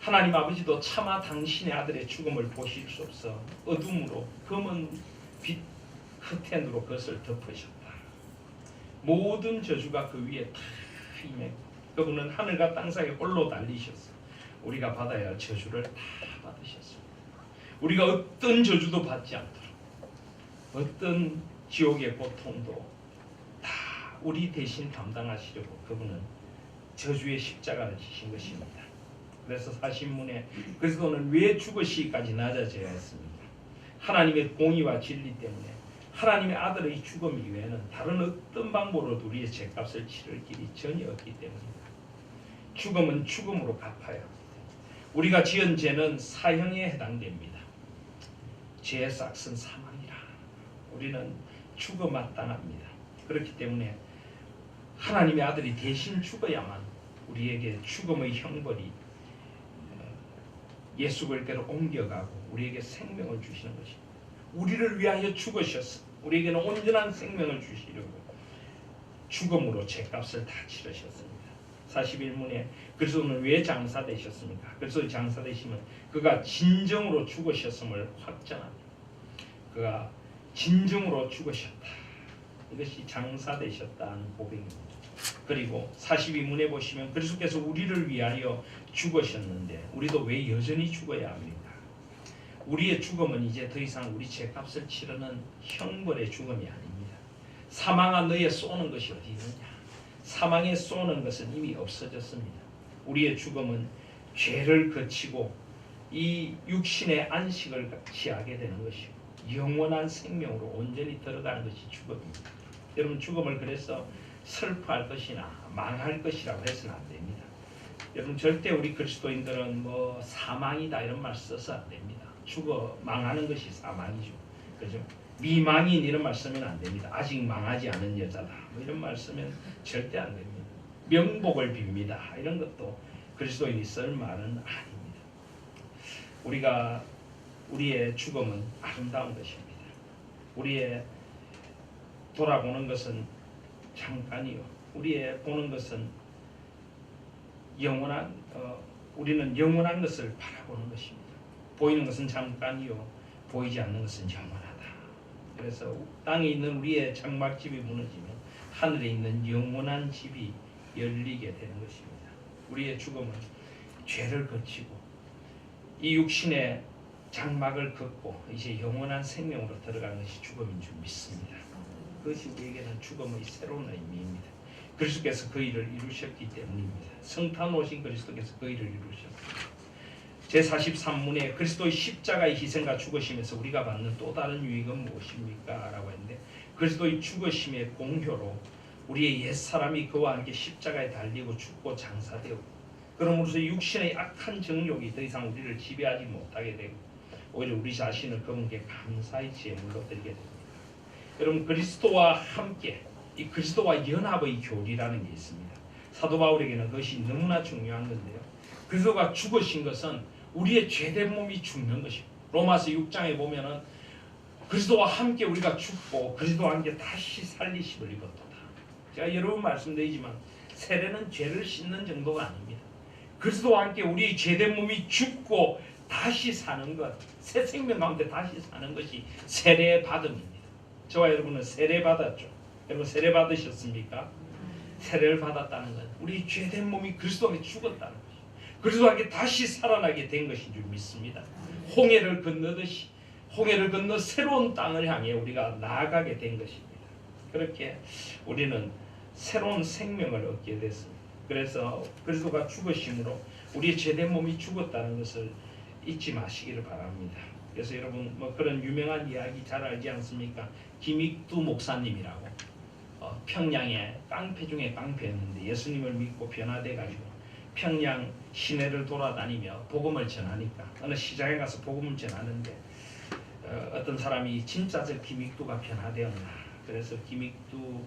하나님 아버지도 차마 당신의 아들의 죽음을 보실 수 없어 어둠으로 검은 빛 커튼으로 그것을 덮으셨다. 모든 저주가 그 위에 다 임했고 그분은 하늘과 땅 사이에 홀로 달리셨어. 우리가 받아야 할 저주를 다 받으셨습니다. 우리가 어떤 저주도 받지 않도록, 어떤 지옥의 고통도 다 우리 대신 감당하시려고 그분은 저주의 십자가를 지신 것입니다. 그래서 사신문에 그리스도는 왜 죽으시기까지 낮아져야 했습니까? 하나님의 공의와 진리 때문에 하나님의 아들의 죽음 이외에는 다른 어떤 방법으로도 우리의 죄값을 치를 길이 전혀 없기 때문입니다. 죽음은 죽음으로 갚아야 합니다. 우리가 지은 죄는 사형에 해당됩니다. 죄의 삭은 사망이라. 우리는 죽어 마땅합니다. 그렇기 때문에 하나님의 아들이 대신 죽어야만 우리에게 죽음의 형벌이 예수 그리스도로 옮겨가고 우리에게 생명을 주시는 것입니다. 우리를 위하여 죽으셨어. 우리에게는 온전한 생명을 주시려고 죽음으로 죄값을 다 치르셨습니다. 41문에 그리스도는 왜 장사되셨습니까? 그리스도 장사되시면 그가 진정으로 죽으셨음을 확정합니다. 그가 진정으로 죽으셨다. 이것이 장사되셨다는 고백입니다. 그리고 42문에 보시면 그리스도께서 우리를 위하여 죽으셨는데 우리도 왜 여전히 죽어야 합니까? 우리의 죽음은 이제 더 이상 우리 죄값을 치르는 형벌의 죽음이 아닙니다. 사망아 너의 쏘는 것이 어디 있느냐? 사망에 쏘는 것은 이미 없어졌습니다. 우리의 죽음은 죄를 거치고 이 육신의 안식을 취하게 되는 것이고 영원한 생명으로 온전히 들어가는 것이 죽음입니다. 여러분 죽음을 그래서 슬퍼할 것이나 망할 것이라고 해서는 안 됩니다. 여러분 절대 우리 그리스도인들은 뭐 사망이다 이런 말 써서 안 됩니다. 죽어 망하는 것이 사망이죠. 그죠? 미망인 이런 말 쓰면 안 됩니다. 아직 망하지 않은 여자다 뭐 이런 말 쓰면 절대 안 됩니다. 명복을 빕니다 이런 것도 그리스도인이 쓸 말은 아닙니다. 우리의 죽음은 아름다운 것입니다. 우리의 돌아보는 것은 잠깐이요. 우리의 보는 것은 영원한 우리는 영원한 것을 바라보는 것입니다. 보이는 것은 잠깐이요. 보이지 않는 것은 영원하다. 그래서 땅에 있는 우리의 장막집이 무너지면 하늘에 있는 영원한 집이 열리게 되는 것입니다. 우리의 죽음은 죄를 거치고 이 육신의 장막을 걷고 이제 영원한 생명으로 들어가는 것이 죽음인 줄 믿습니다. 그것이 우리에게는 죽음의 새로운 의미입니다. 그리스도께서 그 일을 이루셨기 때문입니다. 성탄 오신 그리스도께서 그 일을 이루셨습니다. 제43문에 그리스도의 십자가의 희생과 죽으심에서 우리가 받는 또 다른 유익은 무엇입니까? 라고 했는데 그리스도의 죽으심의 공효로 우리의 옛사람이 그와 함께 십자가에 달리고 죽고 장사되었고 그러므로서 육신의 악한 정욕이 더 이상 우리를 지배하지 못하게 되고 오히려 우리 자신을 그분께 감사의 제물로 드리게 됩니다. 여러분, 그리스도와 함께 이 그리스도와 연합의 교리라는 게 있습니다. 사도 바울에게는 그것이 너무나 중요한 건데요. 그리스도가 죽으신 것은 우리의 죄된 몸이 죽는 것입니다. 로마서 6장에 보면은 그리스도와 함께 우리가 죽고 그리스도와 함께 다시 살리심을 입었도다. 제가 여러 번 말씀드리지만 세례는 죄를 씻는 정도가 아닙니다. 그리스도와 함께 우리 죄된 몸이 죽고 다시 사는 것, 새 생명 가운데 다시 사는 것이 세례 받음입니다. 저와 여러분은 세례 받았죠. 여러분 세례 받으셨습니까? 세례를 받았다는 건 우리 죄된 몸이 그리스도에게 죽었다는 것이, 그리스도에게 다시 살아나게 된 것인 줄 믿습니다. 홍해를 건너듯이 홍해를 건너 새로운 땅을 향해 우리가 나아가게 된 것입니다. 그렇게 우리는 새로운 생명을 얻게 됐습니다. 그래서 그리스도가 죽으심으로 우리의 죄된 몸이 죽었다는 것을 잊지 마시기를 바랍니다. 그래서 여러분 그런 유명한 이야기 잘 알지 않습니까? 김익두 목사님이라고 평양의 깡패 중에 깡패였는데 예수님을 믿고 변화돼 가지고 평양 시내를 돌아다니며 복음을 전하니까 어느 시장에 가서 복음을 전하는데 어떤 사람이 진짜 저 김익두가 변화되었나. 그래서 김익두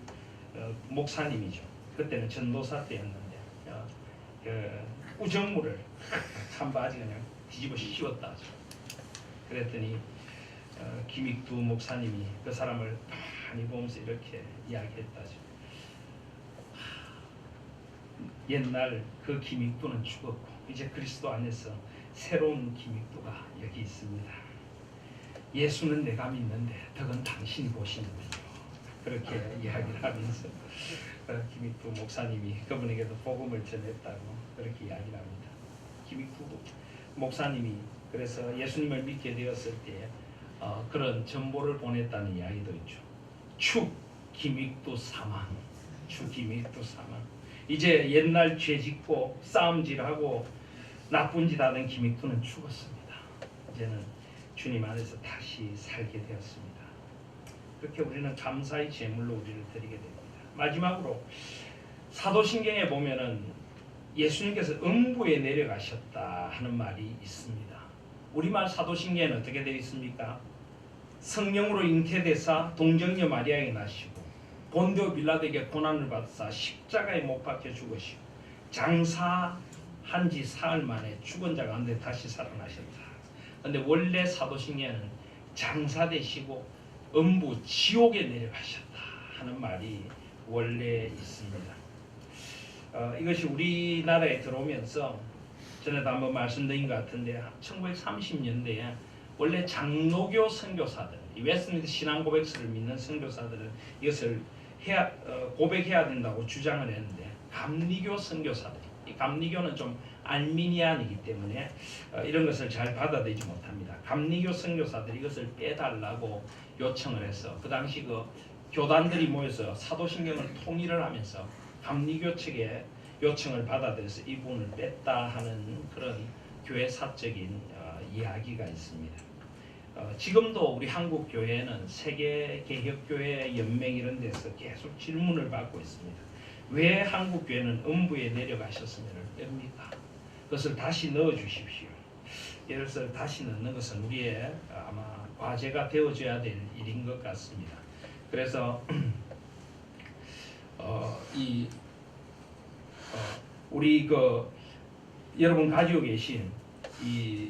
목사님이죠. 그때는 전도사 때였는데 우정물을 한 바지 그냥 뒤집어 씌웠다. 그랬더니 김익두 목사님이 그 사람을 많이 보면서 이렇게 이야기했다죠. 옛날 그 김익두는 죽었고 이제 그리스도 안에서 새로운 김익두가 여기 있습니다. 예수는 내가 믿는데 덕은 당신이 보시는군요. 그렇게 이야기를 하면서 김익두 목사님이 그분에게도 복음을 전했다고 그렇게 이야기를 합니다. 김익두 목사님이 그래서 예수님을 믿게 되었을 때 그런 전보를 보냈다는 이야기도 있죠. 축 김익두 사망, 축 김익두 사망. 이제 옛날 죄짓고 싸움질하고 나쁜 짓 하던 김익두는 죽었습니다. 이제는 주님 안에서 다시 살게 되었습니다. 그렇게 우리는 감사의 제물로 우리를 드리게 됩니다. 마지막으로 사도신경에 보면은 예수님께서 음부에 내려가셨다 하는 말이 있습니다. 우리말 사도신경에는 어떻게 되어 있습니까? 성령으로 잉태되사 동정녀 마리아에게 나시고 본디오 빌라도에게 고난을 받으사 십자가에 못 박혀 죽으시고 장사한 지 사흘 만에 죽은 자 가운데 다시 살아나셨다. 그런데 원래 사도신경에는 장사되시고 음부 지옥에 내려가셨다 하는 말이 원래 있습니다. 이것이 우리나라에 들어오면서 전에도 한번 말씀드린 것 같은데 1930년대에 원래 장로교 선교사들, 이 웨스트민스터 신앙 고백서를 믿는 선교사들은 이것을 고백해야 된다고 주장을 했는데 감리교 선교사들, 이 감리교는 좀 알미니안이기 때문에 이런 것을 잘 받아들이지 못합니다. 감리교 선교사들이 이것을 빼달라고 요청을 해서 그 당시 그 교단들이 모여서 사도신경을 통일을 하면서 감리교 측의 요청을 받아들여서 이 부분을 뺐다 하는 그런 교회 사적인 이야기가 있습니다. 지금도 우리 한국 교회는 세계 개혁교회 연맹 이런 데서 계속 질문을 받고 있습니다. 왜 한국 교회는 음부에 내려가셨으면 뺍니까? 그것을 다시 넣어 주십시오. 이것을 다시 넣는 것은 우리의 아마 과제가 되어줘야 될 일인 것 같습니다. 그래서 우리 여러분 가지고 계신 이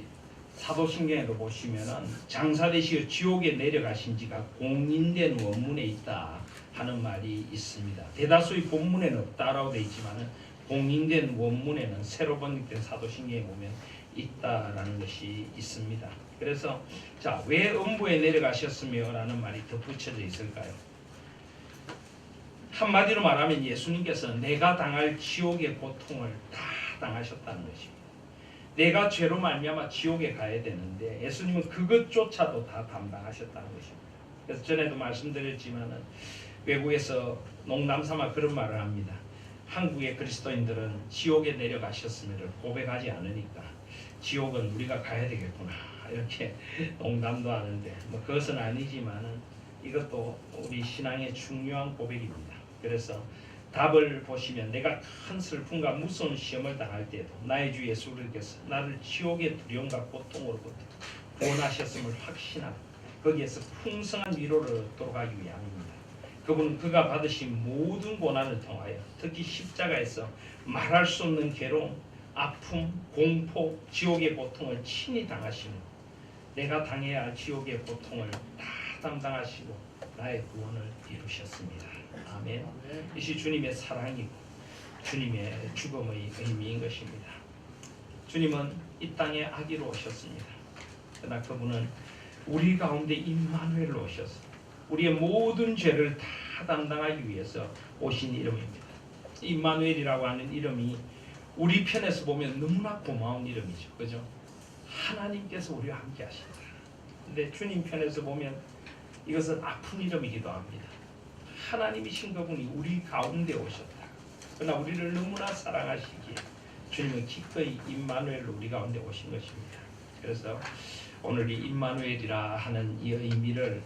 사도신경에도 보시면은 장사되시어 지옥에 내려가신 지가 공인된 원문에 있다 하는 말이 있습니다. 대다수의 본문에는 없다라고 되어 있지만은 공인된 원문에는 새로 번역된 사도신경에 보면 있다라는 것이 있습니다. 그래서 자, 왜 음부에 내려가셨으며 라는 말이 덧붙여져 있을까요? 한마디로 말하면 예수님께서 내가 당할 지옥의 고통을 다 당하셨다는 것입니다. 내가 죄로 말미암아 지옥에 가야 되는데 예수님은 그것조차도 다 담당하셨다는 것입니다. 그래서 전에도 말씀드렸지만은 외국에서 농담삼아 그런 말을 합니다. 한국의 그리스도인들은 지옥에 내려가셨음을 고백하지 않으니까 지옥은 우리가 가야 되겠구나 이렇게 농담도 하는데 그것은 아니지만은 이것도 우리 신앙의 중요한 고백입니다. 그래서 답을 보시면 내가 큰 슬픔과 무서운 시험을 당할 때에도 나의 주 예수님께서 나를 지옥의 두려움과 고통으로부터 구원하셨음을 확신하고 거기에서 풍성한 위로를 얻도록 하기 위함입니다. 그분은 그가 받으신 모든 고난을 통하여 특히 십자가에서 말할 수 없는 괴로움, 아픔, 공포, 지옥의 고통을 친히 당하시고 내가 당해야 할 지옥의 고통을 다 담당하시고 나의 구원을 이루셨습니다. 아멘. 이것이 주님의 사랑이고 주님의 죽음의 의미인 것입니다. 주님은 이 땅에 아기로 오셨습니다. 그러나 그분은 우리 가운데 임마누엘로 오셔서 우리의 모든 죄를 다 담당하기 위해서 오신 이름입니다. 임마누엘이라고 하는 이름이 우리 편에서 보면 너무나 고마운 이름이죠. 그죠? 하나님께서 우리와 함께 하신다. 근데 주님 편에서 보면 이것은 아픈 이름이기도 합니다. 하나님이신 그분이 우리 가운데 오셨다. 그러나 우리를 너무나 사랑하시기에 주님은 기꺼이 임마누엘로 우리 가운데 오신 것입니다. 그래서 오늘 이 임마누엘이라 하는 이 의미를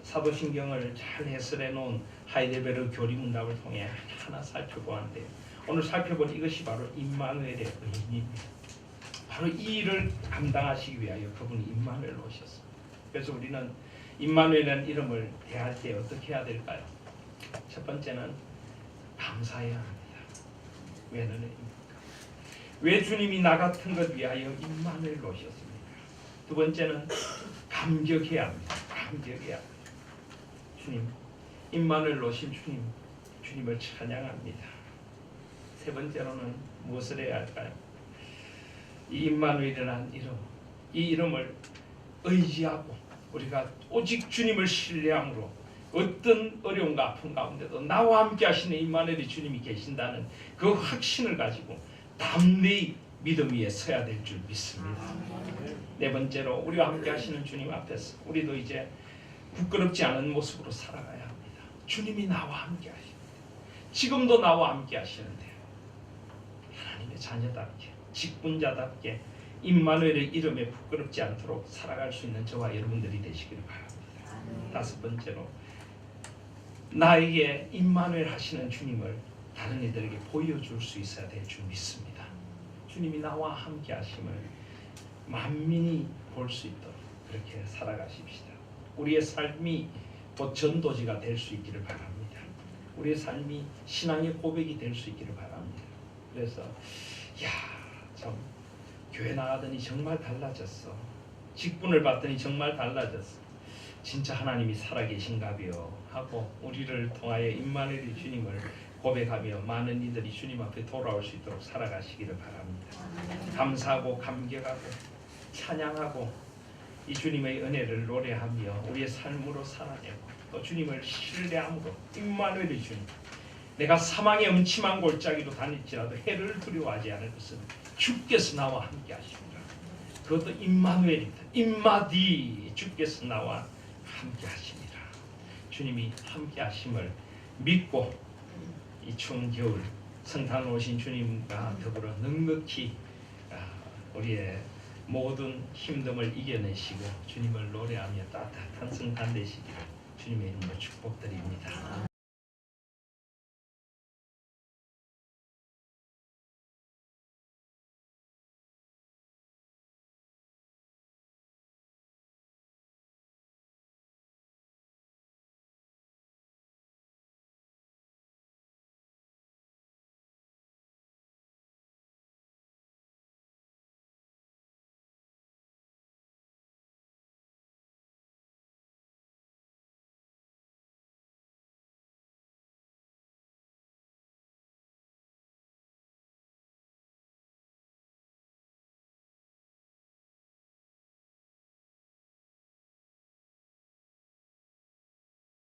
사도신경을 잘 해설해 놓은 하이델베르 교리문답을 통해 하나 살펴보았는데 오늘 살펴본 이것이 바로 임마누엘의 의미입니다. 바로 이 일을 감당하시기 위하여 그분이 임마누엘로 오셨습니다. 그래서 우리는 임마누엘이라는 이름을 대할 때 어떻게 해야 될까요? 첫 번째는 감사해야 합니다. 왜는 입니까? 왜 주님이 나 같은 것 위하여 임마누엘로 오셨습니까? 두 번째는 감격해야 합니다. 감격해야 합니다. 주님, 임마누엘로 오신 주님을 찬양합니다. 세 번째로는 무엇을 해야 할까요? 이 임마누엘이라는 이름, 이 이름을 의지하고 우리가 오직 주님을 신뢰함으로 어떤 어려움과 아픔 가운데도 나와 함께 하시는 임마누엘이 주님이 계신다는 그 확신을 가지고 담대히 믿음 위에 서야 될 줄 믿습니다. 네 번째로 우리와 함께 하시는 주님 앞에서 우리도 이제 부끄럽지 않은 모습으로 살아가야 합니다. 주님이 나와 함께 하십니다. 지금도 나와 함께 하시는데 하나님의 자녀답게 직분자답게 임마누엘의 이름에 부끄럽지 않도록 살아갈 수 있는 저와 여러분들이 되시기를 바랍니다. 다섯 번째로 나에게 임마누엘 하시는 주님을 다른 이들에게 보여줄 수 있어야 될 줄 믿습니다. 주님이 나와 함께 하심을 만민이 볼 수 있도록 그렇게 살아가십시다. 우리의 삶이 곧 전도지가 될 수 있기를 바랍니다. 우리의 삶이 신앙의 고백이 될 수 있기를 바랍니다. 그래서 참 교회 나가더니 정말 달라졌어. 직분을 받더니 정말 달라졌어. 진짜 하나님이 살아계신가벼 하고 우리를 통하여 임마누엘 주님을 고백하며 많은 이들이 주님 앞에 돌아올 수 있도록 살아가시기를 바랍니다. 감사하고 감격하고 찬양하고 이 주님의 은혜를 노래하며 우리의 삶으로 살아내고 또 주님을 신뢰함으로 임마누엘의 주님, 내가 사망의 음침한 골짜기로 다닐지라도 해를 두려워하지 않을 것은 주께서 나와 함께 하십니다. 그것도 임마누엘이다. 임마디, 주께서 나와 함께 하십니다. 주님이 함께 하심을 믿고 이 추운 겨울 성탄 오신 주님과 더불어 넉넉히 우리의 모든 힘듦을 이겨내시고 주님을 노래하며 따뜻한 성탄 되시기를 주님의 이름으로 축복드립니다.